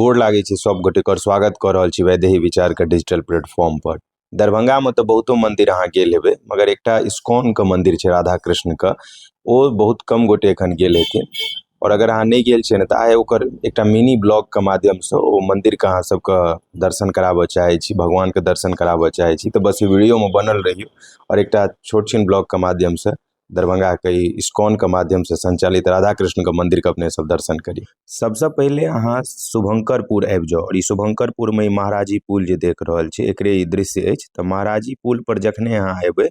गोर लागे छै सब गोटे कर स्वागत कर रहल छी वैदेही विचार के डिजिटल प्लेटफॉर्म पर। दरभंगा में तो बहुतो मंदिर अहाँ गेल हेबे, मगर एकटा इस्कॉन के मंदिर छै राधा कृष्ण का, ओ बहुत कम गोटे एखन गेल हेथिन। और अगर अहाँ नहीं गेल छियै ने तऽ आइ ओकर एकटा मिनी ब्लॉग के माध्यम से ओ मंदिर के अहाँ सबके दर्शन कराबऽ चाहे छी, भगवान के दर्शन कराबऽ चाहे छी, तो बस वीडियो में बनल रहियो और एकटा छोट छिन ब्लॉग के माध्यम से दरभंगा के इस्कॉन के माध्यम से संचालित राधा कृष्ण के मंदिर के अपने सब दर्शन करी। सबसे पहले अहाँ शुभंकरपुर आबि जाओ और ई शुभंकरपुर में महाराजी पुल जे देख रहल छी एकरे ई दृश्य अछि। तो महाराजी पुल पर जखने अहाँ एबे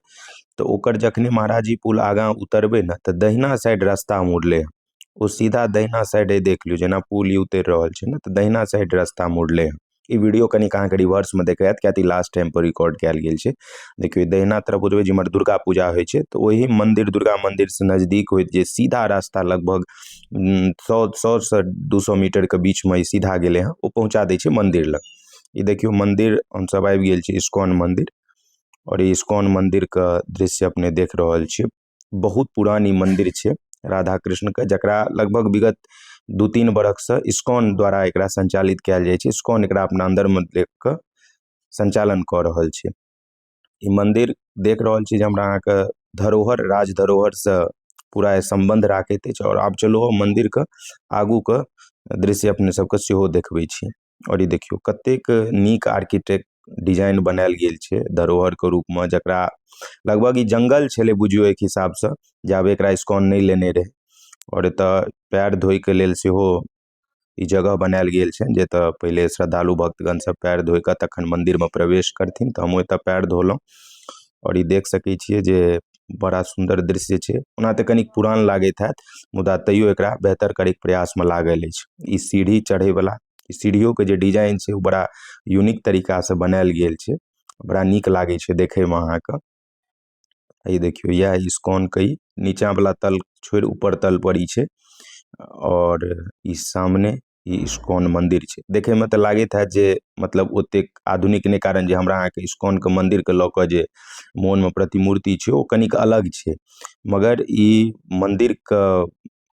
तो ओकर जखने महाराजी पुल आगा उतरबे न तो दहिना साइड रास्ता मुड़ले, ओ सीधा दहिना साइड देख लियो, जेना पुल ई उतर रहल छै न तो दहिना साइड रास्ता मुड़ले। ई वीडियो कनिक अहाँके रिवर्स में देखायत किया लास्ट टाइम पर रिकॉर्ड कयल गेल छै। देखियो दहिना तरफ उतरबे जिम्हर दुर्गा पूजा होइ छै तो वही मंदिर दुर्गा मंदिर से नजदीक होइत जे सीधा रास्ता लगभग 100 से 200 मीटर के बीच में सीधा गेले हैं, वो पहुंचा दै छै मंदिर लग। ई देखियो मंदिर हम सब आबि गेल छी इस्कॉन मंदिर, और ई इस्कॉन मंदिर का दृश्य अपने देख रहल छी। बहुत पुरानी मंदिर छै राधा कृष्ण के, जकरा लगभग विगत 2-3 बरख से इस्कॉन द्वारा एकरा संचालित कयल जाय छै। इस्कॉन एकरा अपना अंदर में देख के संचालन कर रहल छै। ई मंदिर देख रहल छी जे हमरा अहाँके धरोहर राज धरोहर से पूरा संबंध राखैत अछि। और आब चलो मंदिर के आगू के दृश्य अपने सबके सेहो देखबै छी। और ई देखियो कतेक नीक आर्किटेक्ट डिजाइन बनायल गेल छै धरोहर के रूप में, जकरा लगभग ई जंगल छले बुझियो एक हिसाब से जाबे एकरा इस्कॉन नहीं लेने रहे। और एतऽ पैर धोय के लेल सेहो ई जगह बनायल गेल छै, जे तऽ पहले श्रद्धालु भक्तगण सब पैर धोय के तखन मंदिर में प्रवेश करथिन। तो हम एतऽ पैर धोलहुँ और ई देख सकै छियै जे बड़ा सुंदर दृश्य छै। ओना तऽ कनिक पुरान लागैत हैत, मुदा तैयो एकरा बेहतर करे के प्रयास में लागल अछि। ई सीढ़ी चढ़े वाला, सीढ़ियों के जे डिजाइन छै वो बड़ा यूनिक तरीका से बनायल गेल छै, बड़ा नीक लागे छै देखे में अहाँके। ई देखियो यह इस्कॉन के नीचा वाला तल छोड़ ऊपर तल पर ई छै, और ई सामने ई इस्कॉन मंदिर छै। देखे में तो लागैत है जे मतलब ओतेक आधुनिक नहीं, कारण जे हमरा अहाँके इस्कॉन के मंदिर के लऽ कऽ जे मोन में प्रतिमूर्ति छै ओ कनिक अलग छै, मगर ई मंदिर के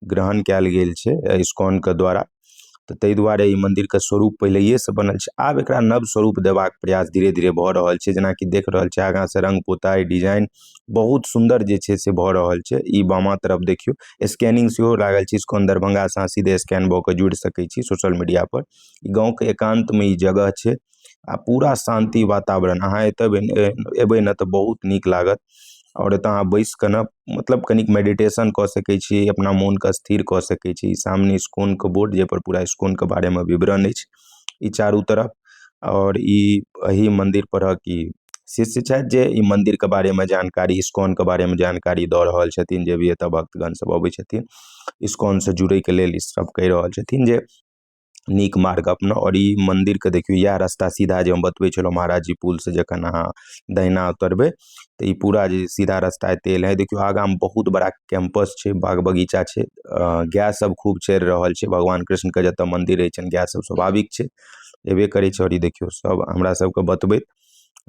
ग्रहण कयल गेल छै इस्कॉन के द्वारा। तो ताहि दुआरे ई मंदिर के स्वरूप पहिलेये से बनल छै, आब एकरा नव स्वरूप देबाक प्रयास धीरे धीरे भऽ रहल छै। जेना कि देख रहल छै आगाँ से रंग पोताई डिजाइन बहुत सुंदर जे छै से भऽ रहल छै। ई बामा तरफ देखियो स्कैनिंग सेहो लागल छै, इस्कॉन दरभंगा से सीधे स्कैन भऽ के जुड़ि सकै छी सोशल मीडिया पर। गाँव के एकांत में ई जगह छै आ पूरा शांति वातावरण, अहाँ एबै न तो बहुत नीक लागत। और एतऽ अहाँ बैस के न मतलब कनिक मेडिटेशन कऽ सकै छी, अपना मोन के स्थिर कऽ सकै छी। सामने इस्कॉन के बोर्ड जे पर पूरा इस्कॉन के बारे में विवरण अछि ई चारू तरफ। और ई एही मंदिर पर की शिष्य छथि जे ई मंदिर के बारे में जानकारी, इस्कॉन के बारे में जानकारी दऽ रहल छथिन। जे भी एतऽ भक्तगण सब अबै छथिन इस्कॉन से जुड़े के लेल, ई सब कहि रहल छथिन जे नीक मार्ग अपना। और ई मंदिर के देखियो यह रास्ता सीधा जे हम बतबै छलहुँ महाराजी पुल से जखन अहाँ दहिना उतरबै तो ई पूरा जे सीधा रास्ता एते एल है। देखियो आगा में बहुत बड़ा कैंपस छै, बाग बगीचा छै, गाय सब खूब चरि रहल छै। भगवान कृष्ण के जतऽ मंदिर रहै छनि गाय सब स्वाभाविक छै एबे करै छै। और ई देखियो सब हमरा सबके बतबैत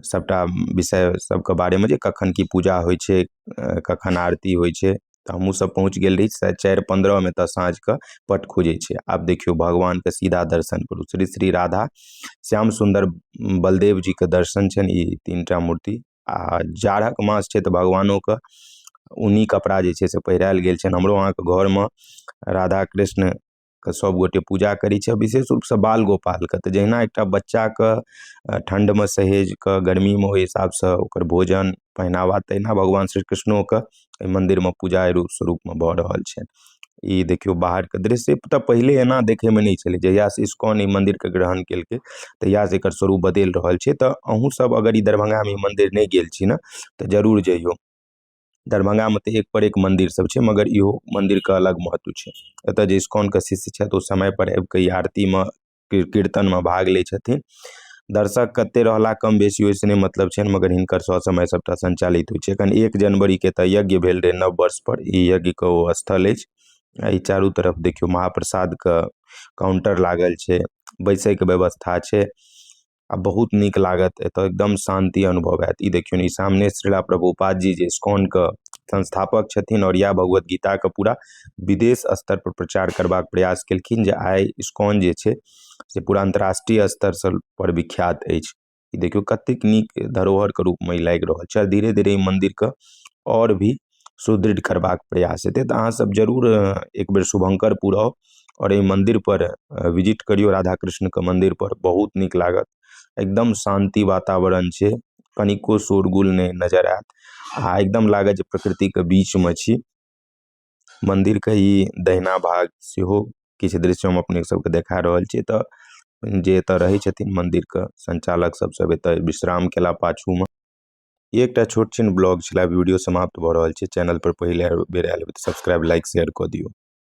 सबटा विषय सबके बारे में जे कखन की पूजा होइ छै, कखन आरती होइ छै। तो हमहूँ सब पहुँच गेल रही 4:15 में तो साँझ के पट खुजे छै। आब देखियो भगवान के सीधा दर्शन करू, श्री श्री राधा श्याम सुंदर बलदेव जी के दर्शन छनि ई 3टा मूर्ति। आ जाड़क मास छै तो भगवानों के ऊनी कपड़ा जे छै से पहिरायल गेल छनि। हमरो अहाँके घर में राधा कृष्ण के सब गोटे पूजा करै छै, विशेष रूप से बाल गोपाल के। तो जहिना एकटा बच्चा के ठंड में सहेज के, गर्मी में ओहि हिसाब से ओकर भोजन पहनावा, तहिना भगवान श्री कृष्णो के मंदिर में पूजा रूप स्वरूप में भऽ रहल छै। ई देखियो बाहर के दृश्य तो पहले एना देखे में नहीं छले, जहिया से इस्कॉन ई मंदिर के ग्रहण केलकै तहिया से एकर स्वरूप बदल रहल छै। तो अहूँ सब अगर ई दरभंगा में मंदिर नहीं गेल छी न तो जरूर जइयो। दरभंगा में तो एक पर एक मंदिर सब छै, मगर इहो मंदिर के अलग महत्व छै। एतऽ जे इस्कॉन के शिष्य छथि ओ समय पर आबि के ई आरती में कीर्तन में भाग लै छथिन। दर्शक कते रहला कम बेसी ओहिसे नहीं मतलब छै, मगर हिनकर समय सबटा संचालित होइ छै। एखन 1 जनवरी के तऽ यज्ञ भेल रहे नव वर्ष पर, ई यज्ञ के ओ स्थल अछि। ई चारू तरफ देखियो महाप्रसाद के काउंटर लागल छै, बैसै के व्यवस्था छै आ बहुत नीक लागत एतऽ, एकदम शांति अनुभव हैत। ई देखियो ई सामने श्रीला प्रभुपाद जी जे इस्कॉन के संस्थापक छथिन और या भगवत गीता के पूरा विदेश स्तर पर प्रचार करबाक प्रयास केलखिन जे आइ इस्कॉन जे छै से पूरा अंतर्राष्ट्रीय स्तर पर विख्यात अछि। ई देखियो कतेक नीक धरोहर के रूप में लागि रहल छै। धीरे धीरे ई मंदिर के और भी सुदृढ़ करबाक प्रयास हेतै। तऽ अहाँ सब जरूर एक बेर शुभंकरपुर आउ और ई मंदिर पर विजिट करियो। राधा कृष्ण के मंदिर पर बहुत नीक लागत। एकदम शांति वातावरण छै, कनिको शोरगुल नहीं नजर आयत आ एकदम लागत जे प्रकृति के बीच में छी। मंदिर के ई दहिना भाग सेहो किछु दृश्य हम अपने सबके देखा रहल छी। तऽ जे एतऽ रहै छथिन मंदिर के संचालक सब एतऽ विश्राम केला पाछू में। एकटा छोट छिन ब्लॉग छला, वीडियो समाप्त भऽ रहल छै। चैनल पर पहले बेर आयल तऽ सब्सक्राइब, लाइक, शेयर कऽ दियौ।